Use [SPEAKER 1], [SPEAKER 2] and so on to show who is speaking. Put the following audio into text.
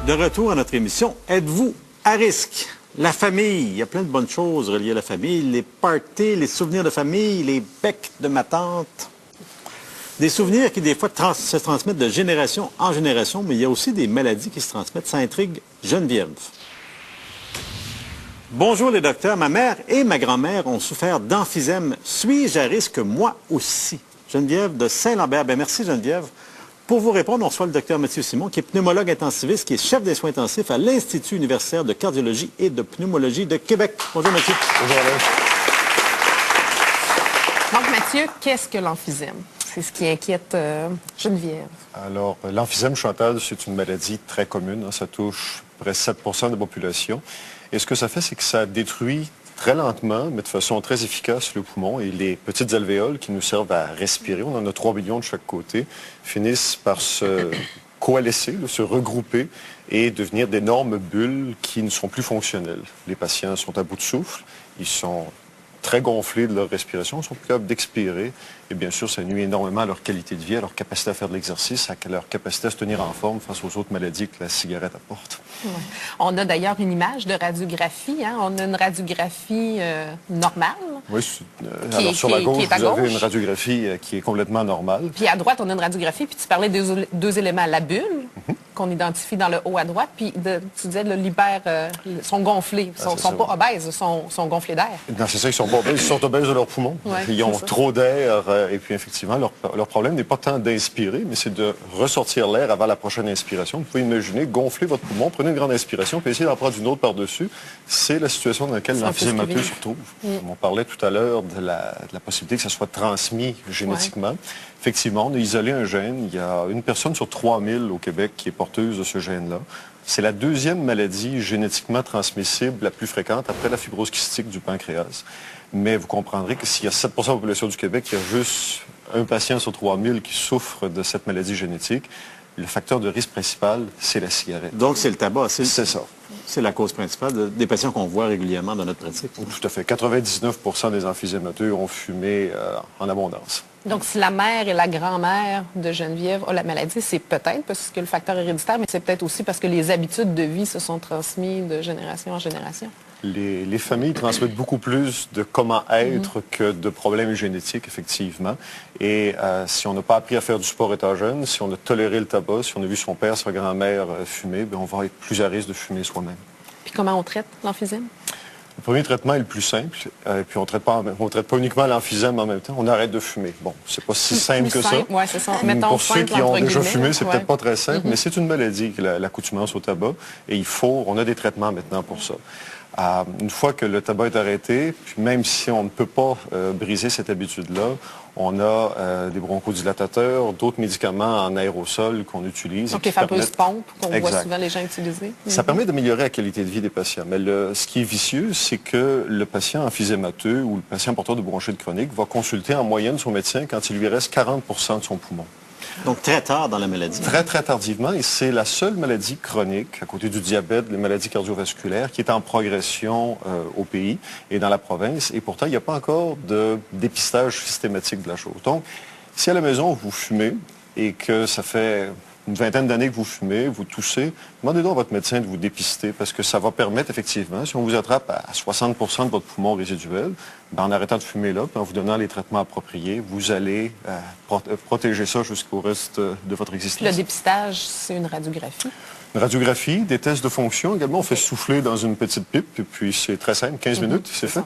[SPEAKER 1] De retour à notre émission, êtes-vous à risque? La famille, il y a plein de bonnes choses reliées à la famille, les parties, les souvenirs de famille, les becs de ma tante. Des souvenirs qui, des fois, se transmettent de génération en génération, mais il y a aussi des maladies qui se transmettent. Ça intrigue Geneviève. Bonjour les docteurs, ma mère et ma grand-mère ont souffert d'emphysème. Suis-je à risque, moi aussi? Geneviève de Saint-Lambert. Bien, merci Geneviève. Pour vous répondre, on reçoit le docteur Mathieu Simon, qui est pneumologue intensiviste, qui est chef des soins intensifs à l'Institut universitaire de cardiologie et de pneumologie de Québec. Bonjour Mathieu.
[SPEAKER 2] Bonjour Alain.
[SPEAKER 3] Donc Mathieu, qu'est-ce que l'emphysème? C'est ce qui inquiète Geneviève.
[SPEAKER 2] Alors, l'emphysème, Chantal, c'est une maladie très commune. Ça touche près de 7% de la population. Et ce que ça fait, c'est que ça détruit très lentement, mais de façon très efficace, le poumon. Et les petites alvéoles qui nous servent à respirer, on en a 3 millions de chaque côté, finissent par se coalescer, se regrouper et devenir d'énormes bulles qui ne sont plus fonctionnelles. Les patients sont à bout de souffle, ils sont très gonflés de leur respiration, ils sont plus capables d'expirer. Et bien sûr, ça nuit énormément à leur qualité de vie, à leur capacité à faire de l'exercice, à leur capacité à se tenir en forme face aux autres maladies que la cigarette apporte.
[SPEAKER 3] Ouais. On a d'ailleurs une image de radiographie. Hein? On a une radiographie normale.
[SPEAKER 2] Oui, alors sur la gauche, vous avez une radiographie qui est complètement normale.
[SPEAKER 3] Puis à droite, on a une radiographie. Puis tu parlais des deux éléments, la bulle, qu'on identifie dans le haut à droite, puis tu disais sont gonflés. Ils ne sont pas obèses, sont gonflés d'air.
[SPEAKER 2] Non, c'est ça, ils sont pas obèses, ils sont obèses de leurs poumons.
[SPEAKER 3] Ouais,
[SPEAKER 2] ils ont trop d'air. Et puis effectivement, leur problème n'est pas tant d'inspirer, mais c'est de ressortir l'air avant la prochaine inspiration. Vous pouvez imaginer gonfler votre poumon, prenez une grande inspiration, puis essayez d'en prendre une autre par-dessus. C'est la situation dans laquelle l'emphysémateux se retrouve. On parlait tout à l'heure de la possibilité que ça soit transmis génétiquement. Ouais. Effectivement, on a isolé un gène. Il y a une personne sur 3000 au Québec qui est porteuse de ce gène-là. C'est la deuxième maladie génétiquement transmissible la plus fréquente après la fibrose kystique du pancréas. Mais vous comprendrez que s'il y a 7% de la population du Québec, il y a juste un patient sur 3000 qui souffre de cette maladie génétique. Le facteur de risque principal, c'est la cigarette.
[SPEAKER 1] Donc, c'est le tabac.
[SPEAKER 2] C'est ça.
[SPEAKER 1] C'est la cause principale des patients qu'on voit régulièrement dans notre pratique.
[SPEAKER 2] Tout à fait. 99% des emphysémateux ont fumé en abondance.
[SPEAKER 3] Donc, si la mère et la grand-mère de Geneviève ont la maladie, c'est peut-être parce que le facteur héréditaire, mais c'est peut-être aussi parce que les habitudes de vie se sont transmises de génération en génération.
[SPEAKER 2] Les familles transmettent beaucoup plus de comment être que de problèmes génétiques, effectivement. Et si on n'a pas appris à faire du sport étant jeune, si on a toléré le tabac, si on a vu son père, sa grand-mère fumer, bien, on va être plus à risque de fumer soi-même.
[SPEAKER 3] Puis comment on traite l'emphysème?
[SPEAKER 2] Le premier traitement est le plus simple, puis on traite pas uniquement l'emphysème en même temps, on arrête de fumer. Bon, c'est pas si simple que ça.
[SPEAKER 3] Oui, c'est ça. Mettons
[SPEAKER 2] pour ceux qui ont déjà fumé, c'est peut-être pas très simple,
[SPEAKER 3] Mm-hmm.
[SPEAKER 2] mais c'est une maladie, l'accoutumance au tabac, et on a des traitements maintenant pour ça. Une fois que le tabac est arrêté, puis même si on ne peut pas briser cette habitude-là, on a des bronchodilatateurs, d'autres médicaments en aérosol qu'on utilise.
[SPEAKER 3] Donc les fameuses pompes qu'on voit souvent les gens utiliser.
[SPEAKER 2] Ça permet d'améliorer la qualité de vie des patients. Mais ce qui est vicieux, c'est que le patient emphysémateux ou le patient porteur de bronchite chronique va consulter en moyenne son médecin quand il lui reste 40% de son poumon.
[SPEAKER 1] Donc, très tard dans la maladie.
[SPEAKER 2] Très, très tardivement. Et c'est la seule maladie chronique, à côté du diabète, les maladies cardiovasculaires, qui est en progression au pays et dans la province. Et pourtant, il n'y a pas encore de dépistage systématique de la chose. Donc, si à la maison, vous fumez et que ça fait une vingtaine d'années que vous fumez, vous toussez, demandez donc à votre médecin de vous dépister parce que ça va permettre effectivement, si on vous attrape à 60% de votre poumon résiduel, ben, en arrêtant de fumer là, puis en vous donnant les traitements appropriés, vous allez protéger ça jusqu'au reste de votre existence.
[SPEAKER 3] Le dépistage, c'est une radiographie?
[SPEAKER 2] Une radiographie, des tests de fonction également. On fait souffler dans une petite pipe, et puis c'est très simple, 15 minutes, c'est fait.